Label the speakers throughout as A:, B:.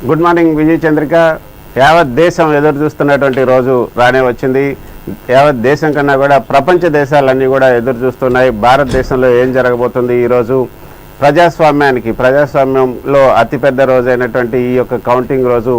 A: Good morning Vijay Chandrika. యావత్ దేశం ఎదురు చూస్తున్నటువంటి రోజు రానే వచ్చింది. యావత్ దేశం కన్నా కూడా ప్రపంచ దేశాలన్నీ కూడా ఎదురు చూస్తున్నాయి. భారతదేశంలో ఏం జరగబోతుంది ఈరోజు? ప్రజాస్వామ్యంలో అతిపెద్ద రోజు అయినటువంటి ఈ యొక్క కౌంటింగ్ రోజు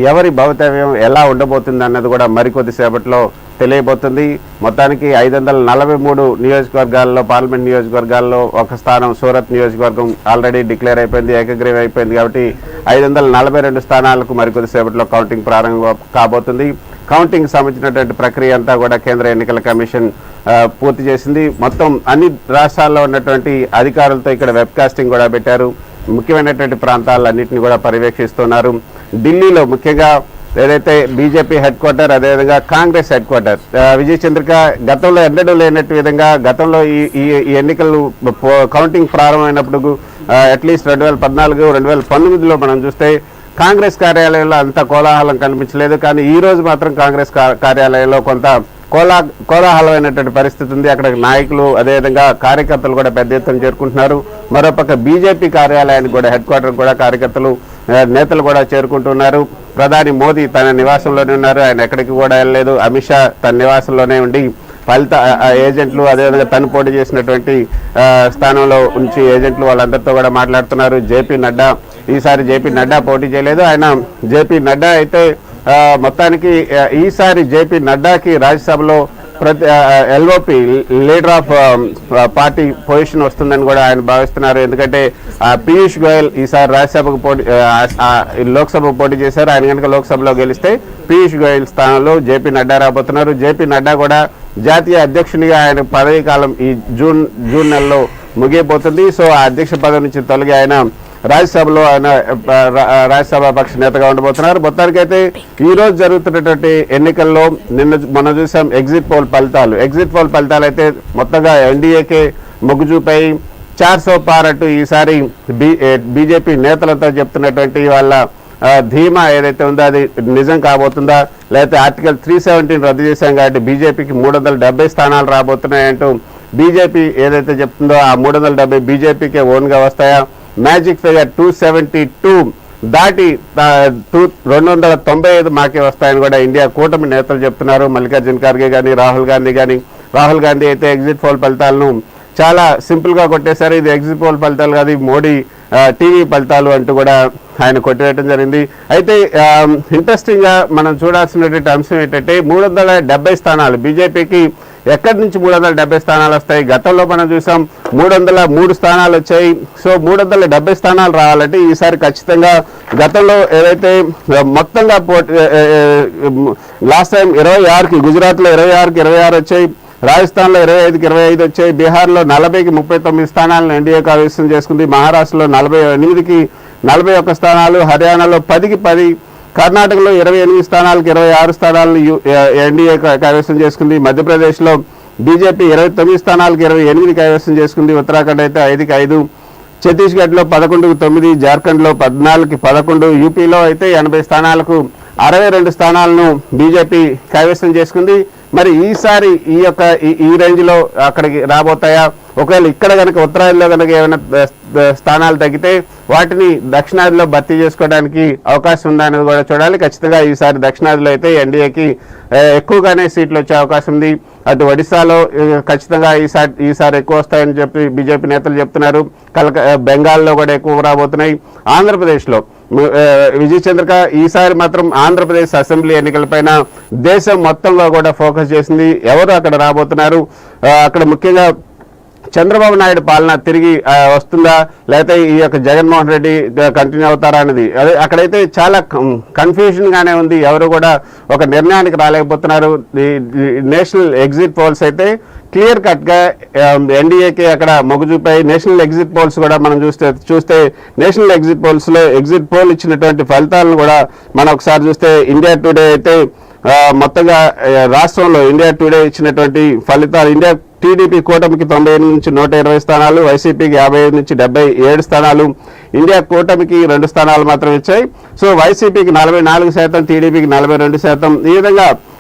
A: ఎవరి భవితవ్యం ఎలా ఉండబోతుంది అన్నది కూడా మరికొద్ది సేపట్లో తెలియబోతుంది. మొత్తానికి 543 నియోజకవర్గాల్లో, పార్లమెంట్ నియోజకవర్గాల్లో ఒక స్థానం సూరత్ నియోజకవర్గం ఆల్రెడీ డిక్లేర్ అయిపోయింది, ఏకగ్రీవం అయిపోయింది. కాబట్టి 542 స్థానాలకు మరికొద్ది సేపట్లో కౌంటింగ్ ప్రారంభం కాబోతుంది. కౌంటింగ్ సంబంధించినటువంటి ప్రక్రియ అంతా కూడా కేంద్ర ఎన్నికల కమిషన్ పూర్తి చేసింది. మొత్తం అన్ని రాష్ట్రాల్లో ఉన్నటువంటి అధికారులతో ఇక్కడ వెబ్కాస్టింగ్ కూడా పెట్టారు. ముఖ్యమైనటువంటి ప్రాంతాలన్నింటినీ కూడా పర్యవేక్షిస్తున్నారు. ఢిల్లీలో ముఖ్యంగా ఏదైతే బీజేపీ హెడ్ క్వార్టర్, అదేవిధంగా కాంగ్రెస్ హెడ్ క్వార్టర్, విజయ్ చంద్రిక గతంలో ఎన్నడూ లేనట్టు విధంగా గతంలో ఈ ఎన్నికలు కౌంటింగ్ ప్రారంభమైనప్పుడు అట్లీస్ట్ 2014, 2019లో మనం చూస్తే కాంగ్రెస్ కార్యాలయంలో అంత కోలాహలం కనిపించలేదు. కానీ ఈ రోజు మాత్రం కాంగ్రెస్ కార్యాలయంలో కొంత కోలాహలమైనటువంటి పరిస్థితి ఉంది. అక్కడ నాయకులు అదేవిధంగా కార్యకర్తలు కూడా పెద్ద ఎత్తున చేరుకుంటున్నారు. మరోపక్క బీజేపీ కార్యాలయానికి కూడా హెడ్ క్వార్టర్ కూడా కార్యకర్తలు, నేతలు కూడా చేరుకుంటున్నారు. ప్రధాని మోదీ తన నివాసంలోనే ఉన్నారు, ఆయన ఎక్కడికి కూడా వెళ్ళలేదు. అమిత్ షా తన నివాసంలోనే ఉండి ఫలిత ఏజెంట్లు, అదేవిధంగా తను పోటీ చేసినటువంటి స్థానంలో ఉంచి ఏజెంట్లు వాళ్ళందరితో కూడా మాట్లాడుతున్నారు. ఈసారి జేపీ నడ్డా పోటీ చేయలేదు. ఆయన జేపీ నడ్డా అయితే మొత్తానికి ఈసారి జేపీ నడ్డాకి రాజ్యసభలో LOP leader of party position వస్తుందని కూడా ఆయన భావిస్తున్నారు. ఎందుకంటే పీయూష్ గోయల్ ఈసారి రాజ్యసభకు లోక్సభకు పోటీ చేశారు. ఆయన కనుక లోక్సభలో గెలిస్తే పీయూష్ గోయల్ స్థానంలో జేపీ నడ్డా రాబోతున్నారు. జేపీ నడ్డా కూడా జాతీయ అధ్యక్షునిగా ఆయన పదవీ కాలం ఈ జూన్ నెలలో ముగియబోతుంది. సో ఆ అధ్యక్ష పదవి నుంచి తొలగి ఆయన రాజ్యసభలో రాజ్యసభ పక్ష నేతగా ఉండబోతున్నారు. మొత్తానికైతే ఈ రోజు జరుగుతున్నటువంటి ఎన్నికల్లో మనం చూసాం ఎగ్జిట్ పోల్ ఫలితాలు అయితే మొత్తంగా ఎన్డీఏకే మొగ్గు చూపాయి. 400 పార్ అంటూ ఈసారి బీజేపీ నేతలతో చెప్తున్నటువంటి వాళ్ళ ధీమా ఏదైతే ఉందో అది నిజం కాబోతుందా, లేకపోతే ఆర్టికల్ 317 రద్దు చేశాం కాబట్టి బీజేపీకి 370 స్థానాలు రాబోతున్నాయంటూ బీజేపీ ఏదైతే చెప్తుందో ఆ 370 బీజేపీకే ఓన్గా వస్తాయా? మ్యాజిక్ ఫిగర్ 272 దాటి 295 మాకే వస్తాయని కూడా ఇండియా కూటమి నేతలు చెప్తున్నారు. మల్లికార్జున ఖార్గే కానీ రాహుల్ గాంధీ అయితే ఎగ్జిట్ పోల్ ఫలితాలను చాలా సింపుల్గా కొట్టేశారు. ఇది ఎగ్జిట్ పోల్ ఫలితాలు కాదు, మోడీ టీవీ ఫలితాలు అంటూ కూడా ఆయన కొట్టివేయడం జరిగింది. అయితే ఇంట్రెస్టింగ్గా మనం చూడాల్సినటువంటి అంశం ఏంటంటే 370 స్థానాలు బీజేపీకి ఎక్కడి నుంచి 370 స్థానాలు వస్తాయి? గతంలో మనం చూసాం 303 స్థానాలు వచ్చాయి. సో 370 స్థానాలు రావాలంటే ఈసారి ఖచ్చితంగా గతంలో ఏదైతే మొత్తంగా లాస్ట్ టైం 26కి గుజరాత్లో 26కి 26 వచ్చాయి, రాజస్థాన్లో 25కి 25 వచ్చాయి, బీహార్లో 40కి 39 స్థానాలను ఎన్డీఏ కైవసం చేసుకుంది, మహారాష్ట్రలో 48కి 41 స్థానాలు, హర్యానాలో 10కి 10, కర్ణాటకలో 28 స్థానాలకు 26 స్థానాలను ఎన్డీఏ కైవసం చేసుకుంది, మధ్యప్రదేశ్లో బీజేపీ 29 స్థానాలకు 28 కైవసం చేసుకుంది, ఉత్తరాఖండ్ అయితే 5కి 5, ఛత్తీస్గఢ్లో 11కి 9, జార్ఖండ్లో 14కి 11, యూపీలో అయితే 80 స్థానాలకు 62 స్థానాలను బీజేపీ కైవసం చేసుకుంది. మరి ఈసారి ఈ రేంజ్లో అక్కడికి రాబోతాయా? ఒకవేళ ఇక్కడ కనుక ఉత్తరాదిలో కనుక ఏమైనా స్థానాలు తగ్గితే వాటిని దక్షిణాదిలో భర్తీ చేసుకోవడానికి అవకాశం ఉందా అనేది కూడా చూడాలి. ఖచ్చితంగా ఈసారి దక్షిణాదిలో అయితే ఎన్డీఏకి ఎక్కువగానే సీట్లు వచ్చే అవకాశం ఉంది. అటు ఒడిశాలో ఖచ్చితంగా ఈసారి ఎక్కువ వస్తాయని చెప్పి బీజేపీ నేతలు చెప్తున్నారు. బెంగాల్లో కూడా ఎక్కువ రాబోతున్నాయి. ఆంధ్రప్రదేశ్లో విజయ్ చంద్రిక ఈసారి మాత్రం ఆంధ్రప్రదేశ్ అసెంబ్లీ ఎన్నికలపైన దేశం మొత్తంగా కూడా ఫోకస్ చేసింది. ఎవరు అక్కడ రాబోతున్నారు? అక్కడ ముఖ్యంగా చంద్రబాబు నాయుడు పాలన తిరిగి వస్తుందా, లేకపోతే ఈ యొక్క జగన్మోహన్ రెడ్డి కంటిన్యూ అవుతారా అనేది అక్కడైతే చాలా కన్ఫ్యూజన్ గానే ఉంది. ఎవరు కూడా ఒక నిర్ణయానికి రాలేకపోతున్నారు. నేషనల్ ఎగ్జిట్ పోల్స్ అయితే క్లియర్ కట్ గా ఎన్డీఏకి అక్కడ మొగ్గు చూపాయి. నేషనల్ ఎగ్జిట్ పోల్స్ కూడా మనం చూస్తే నేషనల్ ఎగ్జిట్ పోల్స్ లో ఎగ్జిట్ పోల్ ఇచ్చినటువంటి ఫలితాలను కూడా మనం ఒకసారి చూస్తే ఇండియా టుడే అయితే మొత్తంగా రాష్ట్రంలో ఇండియా టుడే ఇచ్చినటువంటి ఫలితాలు ఇండియా టీడీపీ కూటమికి 98 నుంచి 120 స్థానాలు, వైసీపీకి 55 నుంచి 77 స్థానాలు, ఇండియా కూటమికి 2 స్థానాలు మాత్రం ఇచ్చాయి. సో వైసీపీకి 44%, టీడీపీకి 42%. ఈ విధంగా